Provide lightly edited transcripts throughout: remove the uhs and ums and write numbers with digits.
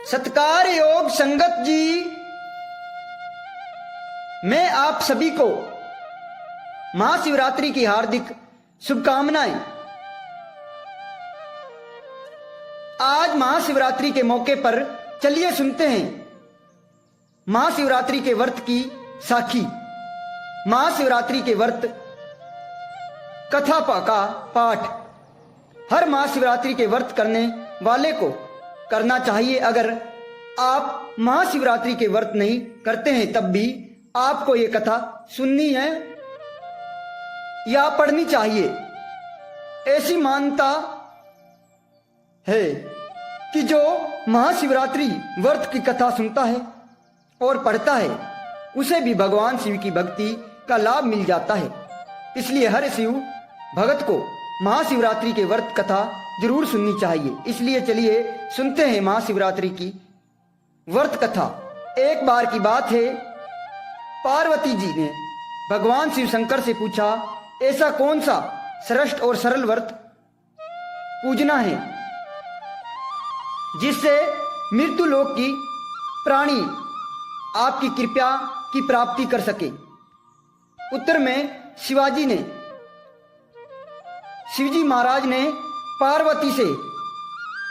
सत्कार योग संगत जी, मैं आप सभी को महाशिवरात्रि की हार्दिक शुभकामनाएं। आज महाशिवरात्रि के मौके पर चलिए सुनते हैं महाशिवरात्रि के व्रत की साखी। महाशिवरात्रि के व्रत कथा का पाठ हर महाशिवरात्रि के व्रत करने वाले को करना चाहिए। अगर आप महाशिवरात्रि के व्रत नहीं करते हैं तब भी आपको ये कथा सुननी है या पढ़नी चाहिए। ऐसी मान्यता है कि जो महाशिवरात्रि व्रत की कथा सुनता है और पढ़ता है उसे भी भगवान शिव की भक्ति का लाभ मिल जाता है। इसलिए हर शिव भगत को महाशिवरात्रि के व्रत कथा जरूर सुननी चाहिए। इसलिए चलिए सुनते हैं महाशिवरात्रि की व्रत कथा। एक बार की बात है, पार्वती जी ने भगवान शिव शंकर से पूछा, ऐसा कौन सा श्रेष्ठ और सरल व्रत पूजना है जिससे मृत्यु लोक की प्राणी आपकी कृपा की प्राप्ति कर सके। उत्तर में शिवजी महाराज ने पार्वती से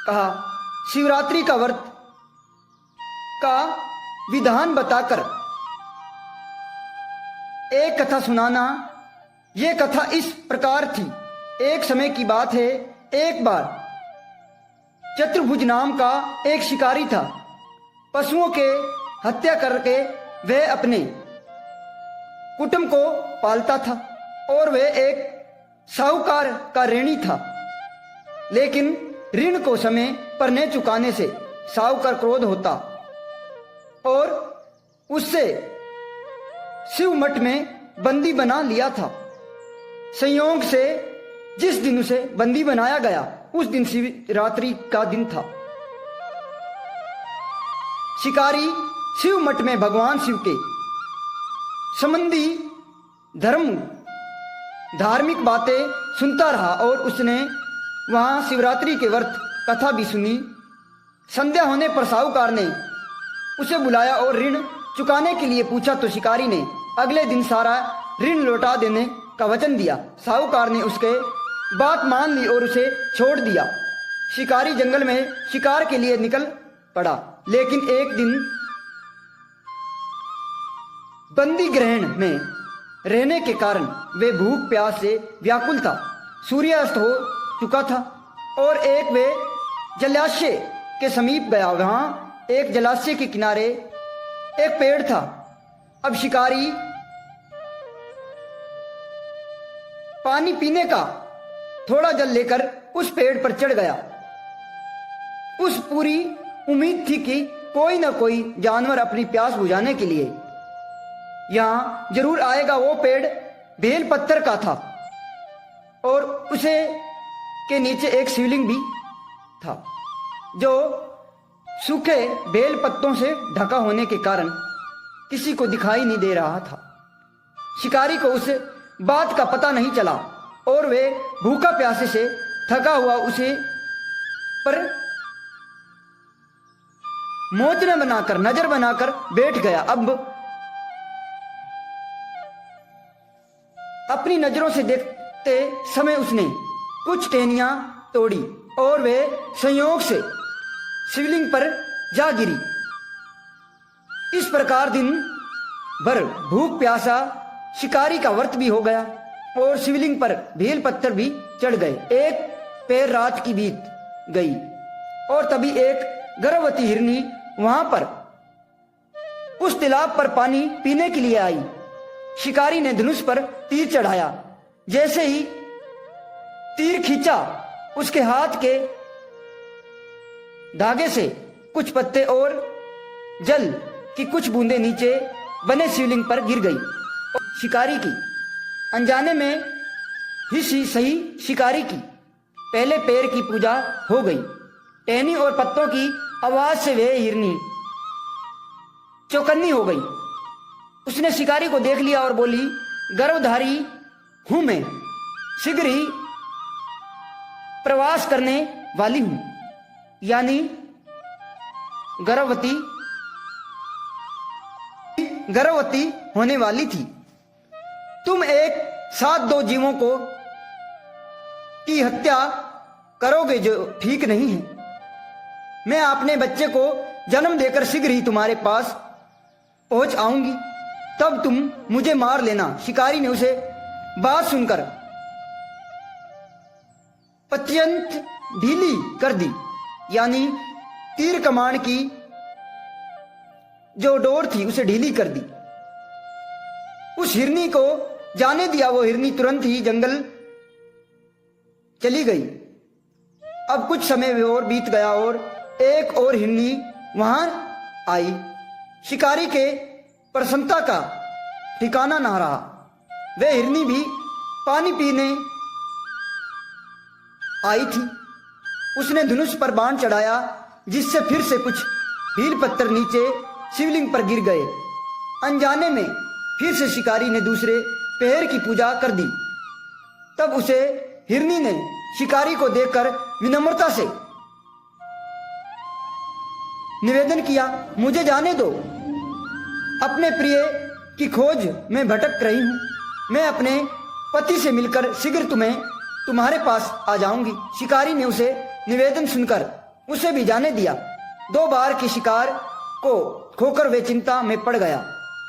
कहा, शिवरात्रि का व्रत का विधान बताकर एक कथा सुनाना। यह कथा इस प्रकार थी। एक समय की बात है, एक बार चतुर्भुज नाम का एक शिकारी था। पशुओं के हत्या करके वह अपने कुटुंब को पालता था और वह एक साहूकार का ऋणी था। लेकिन ऋण को समय पर न चुकाने से साहूकार क्रोध होता और उससे शिव मठ में बंदी बना लिया था। संयोग से जिस दिन उसे बंदी बनाया गया उस दिन शिवरात्रि का दिन था। शिकारी शिव मठ में भगवान शिव के संबंधी धार्मिक बातें सुनता रहा और उसने वहां शिवरात्रि के व्रत कथा भी सुनी। संध्या होने पर साहूकार ने उसे बुलाया और ऋण चुकाने के लिए पूछा तो शिकारी ने अगले दिन सारा ऋण लौटा देने का वचन दिया। साहूकार ने उसके बात मान ली और उसे छोड़ दिया। शिकारी जंगल में शिकार के लिए निकल पड़ा। लेकिन एक दिन बंदी गृह में रहने के कारण वे भूख प्यास से व्याकुल था। सूर्यास्त हो चुका था और एक वे जलाशय के समीप गया। वहां एक जलाशय के किनारे एक पेड़ था। अब शिकारी पानी पीने का थोड़ा जल लेकर उस पेड़ पर चढ़ गया। उस पूरी उम्मीद थी कि कोई ना कोई जानवर अपनी प्यास बुझाने के लिए यहां जरूर आएगा। वो पेड़ बेल पत्थर का था और उसे के नीचे एक शिवलिंग भी था जो सूखे बेल पत्तों से ढका होने के कारण किसी को दिखाई नहीं दे रहा था। शिकारी को उस बात का पता नहीं चला और वे भूखा प्यासे से थका हुआ उसे पर नजर बनाकर बैठ गया। अब अपनी नजरों से देखते समय उसने कुछ टहनियां तोड़ी और वे संयोग से शिवलिंग पर जा गिरी। इस प्रकार दिन भर भूख प्यासा शिकारी का व्रत भी हो गया और शिवलिंग पर बेल पत्थर भी चढ़ गए। एक पैर रात की बीत गई और तभी एक गर्भवती हिरनी वहां पर उस तालाब पर पानी पीने के लिए आई। शिकारी ने धनुष पर तीर चढ़ाया। जैसे ही तीर खींचा उसके हाथ के धागे से कुछ पत्ते और जल की कुछ बूंदें नीचे बने शिवलिंग पर गिर गई। शिकारी की अनजाने में ही सही शिकारी की पहले पैर की पूजा हो गई। टहनी और पत्तों की आवाज से वह हिरनी चौकन्नी हो गई। उसने शिकारी को देख लिया और बोली, गर्भधारी हूं मैं, शीघ्र ही प्रवास करने वाली हूं। यानी गर्भवती होने वाली थी। तुम एक साथ दो जीवों को की हत्या करोगे जो ठीक नहीं है। मैं अपने बच्चे को जन्म देकर शीघ्र ही तुम्हारे पास पहुंच आऊंगी, तब तुम मुझे मार लेना। शिकारी ने उसे बात सुनकर अत्यंत ढीली कर दी, यानी तीर कमान की जो डोर थी उसे ढीली कर दी। उस हिरनी को जाने दिया। वो हिरनी तुरंत ही जंगल चली गई। अब कुछ समय और बीत गया और एक और हिरनी वहां आई। शिकारी के प्रसन्नता का ठिकाना ना रहा। वह हिरनी भी पानी पीने आई थी। उसने धनुष पर बाण चढ़ाया, जिससे फिर से कुछ भील पत्थर नीचे शिवलिंग पर गिर गए। अनजाने में फिर से शिकारी ने दूसरे पहर की पूजा कर दी। तब उसे हिरनी ने शिकारी को देखकर विनम्रता से निवेदन किया, मुझे जाने दो। अपने प्रिय की खोज में भटक रही हूं। मैं अपने पति से मिलकर शीघ्र तुम्हारे पास आ जाऊंगी। शिकारी ने उसे निवेदन सुनकर उसे भी जाने दिया। 2 बार के शिकार को खोकर वे चिंता में पड़ गया।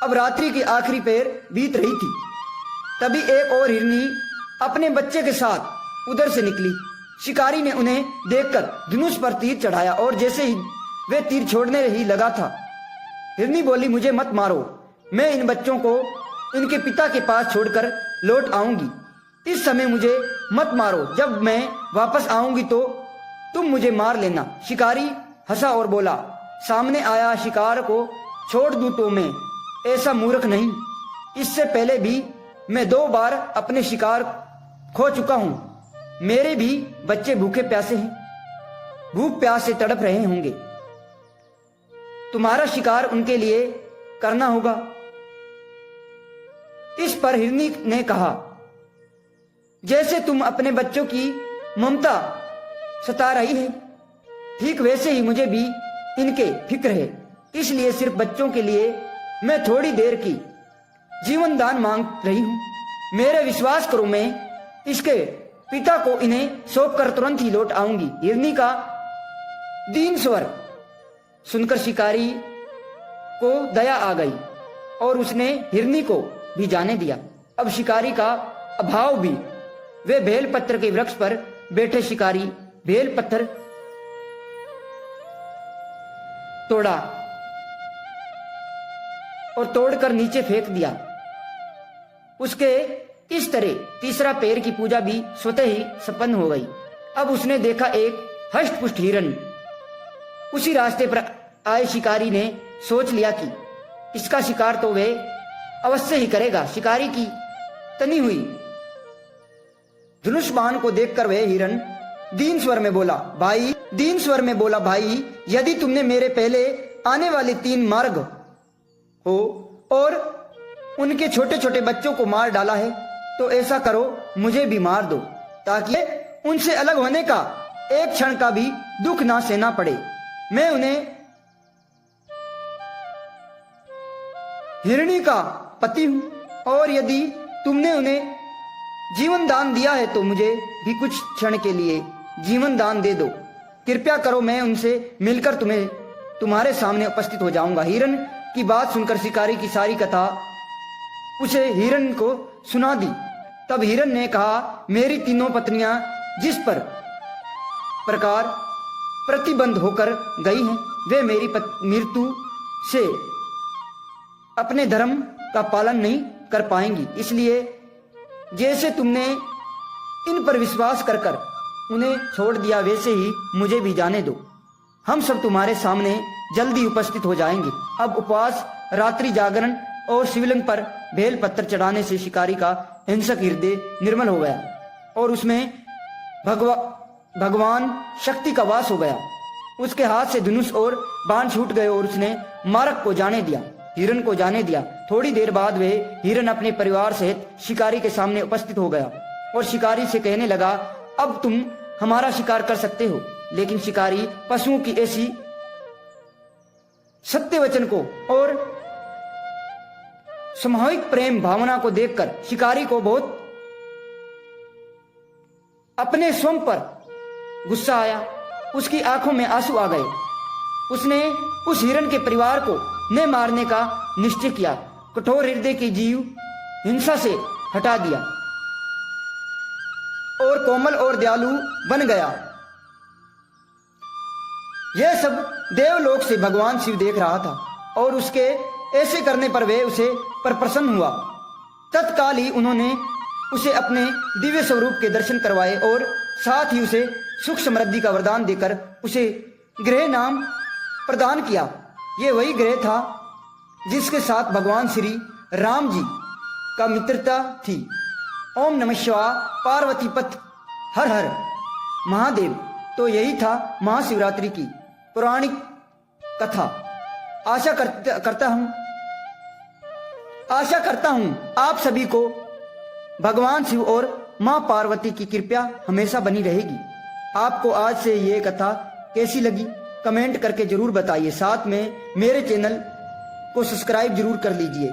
अब रात्रि की आखिरी पहर बीत रही थी। तभी एक और हिरनी अपने बच्चे के साथ उधर से निकली। शिकारी ने उन्हें देखकर धनुष पर तीर चढ़ाया और जैसे ही वे तीर छोड़ने ही लगा था, हिरनी बोली, मुझे मत मारो। मैं इन बच्चों को इनके पिता के पास छोड़कर लौट आऊंगी। इस समय मुझे मत मारो। जब मैं वापस आऊंगी तो तुम मुझे मार लेना। शिकारी हंसा और बोला, सामने आया शिकार को छोड़ दूं तो मैं ऐसा मूर्ख नहीं। इससे पहले भी मैं 2 बार अपने शिकार खो चुका हूं। मेरे भी बच्चे भूखे प्यासे हैं, भूख प्यास से तड़प रहे होंगे। तुम्हारा शिकार उनके लिए करना होगा। इस पर हिरनी ने कहा, जैसे तुम अपने बच्चों की ममता सता रही है, ठीक वैसे ही मुझे भी इनके फिक्र है। इसलिए सिर्फ बच्चों के लिए मैं थोड़ी देर की जीवन दान मांग रही हूं। मेरे विश्वास करो, मैं इसके पिता को इन्हें सौंप कर तुरंत ही लौट आऊंगी। हिरनी का दीन स्वर सुनकर शिकारी को दया आ गई और उसने हिरनी को भी जाने दिया। अब शिकारी का अभाव भी। वे बेलपत्र के वृक्ष पर बैठे शिकारी बेलपत्र तोड़ा और तोड़कर नीचे फेंक दिया। उसके इस तरह तीसरा पैर की पूजा भी स्वतः ही संपन्न हो गई। अब उसने देखा एक हष्टपुष्ट हिरन। उसी रास्ते पर आए शिकारी ने सोच लिया कि इसका शिकार तो वे अवश्य ही करेगा। शिकारी की तनी हुई धनुष बाण को देखकर वह हिरन दीन स्वर में बोला, भाई यदि तुमने मेरे पहले आने वाले 3 मार्ग हो और उनके छोटे छोटे बच्चों को मार डाला है, तो ऐसा करो, मुझे भी मार दो, ताकि उनसे अलग होने का एक क्षण का भी दुख ना सहना पड़े। मैं उन्हें हिरणी का पति हूं, और यदि तुमने उन्हें जीवन दान दिया है तो मुझे भी कुछ क्षण के लिए जीवन दान दे दो। कृपया करो, मैं उनसे मिलकर तुम्हारे सामने उपस्थित हो जाऊंगा। हिरन की बात सुनकर शिकारी की सारी कथा उसे हिरन को सुना दी। तब हिरन ने कहा, मेरी 3 पत्नियां जिस प्रकार प्रतिबंध होकर गई हैं, वे मेरी मृत्यु से अपने धर्म का पालन नहीं कर पाएंगी। इसलिए जैसे तुमने इन पर विश्वास कर उन्हें छोड़ दिया, वैसे ही मुझे भी जाने दो। हम सब तुम्हारे सामने जल्दी उपस्थित हो जाएंगे। अब उपवास, रात्रि जागरण और शिवलिंग पर बेल पत्थर चढ़ाने से शिकारी का हिंसक हृदय निर्मल हो गया और उसमें भगवान शक्ति का वास हो गया। उसके हाथ से धनुष और बाण छूट गए और उसने मारक को जाने दिया, हिरन को जाने दिया। थोड़ी देर बाद वे हिरन अपने परिवार सहित शिकारी के सामने उपस्थित हो गया और शिकारी से कहने लगा, अब तुम हमारा शिकार कर सकते हो। लेकिन शिकारी पशुओं की ऐसी सत्य वचन को और सामूहिक प्रेम भावना को देखकर शिकारी को बहुत अपने स्वयं पर गुस्सा आया। उसकी आंखों में आंसू आ गए। उसने उस हिरण के परिवार को न मारने का निश्चय किया। कठोर हृदय की जीव हिंसा से हटा दिया और कोमल और दयालु बन गया। यह सब देवलोक से भगवान शिव देख रहा था और उसके ऐसे करने पर वे उसे पर प्रसन्न हुआ। तत्काल ही उन्होंने उसे अपने दिव्य स्वरूप के दर्शन करवाए और साथ ही उसे सुख समृद्धि का वरदान देकर उसे ग्रह नाम प्रदान किया। ये वही ग्रह था जिसके साथ भगवान श्री राम जी का मित्रता थी। ओम नमः शिवाय। पार्वती पथ हर हर महादेव। तो यही था महाशिवरात्रि की पौराणिक कथा। आशा करता हूं आप सभी को भगवान शिव और मां पार्वती की कृपा हमेशा बनी रहेगी। आपको आज से ये कथा कैसी लगी कमेंट करके जरूर बताइए। साथ में मेरे चैनल को सब्सक्राइब जरूर कर लीजिए।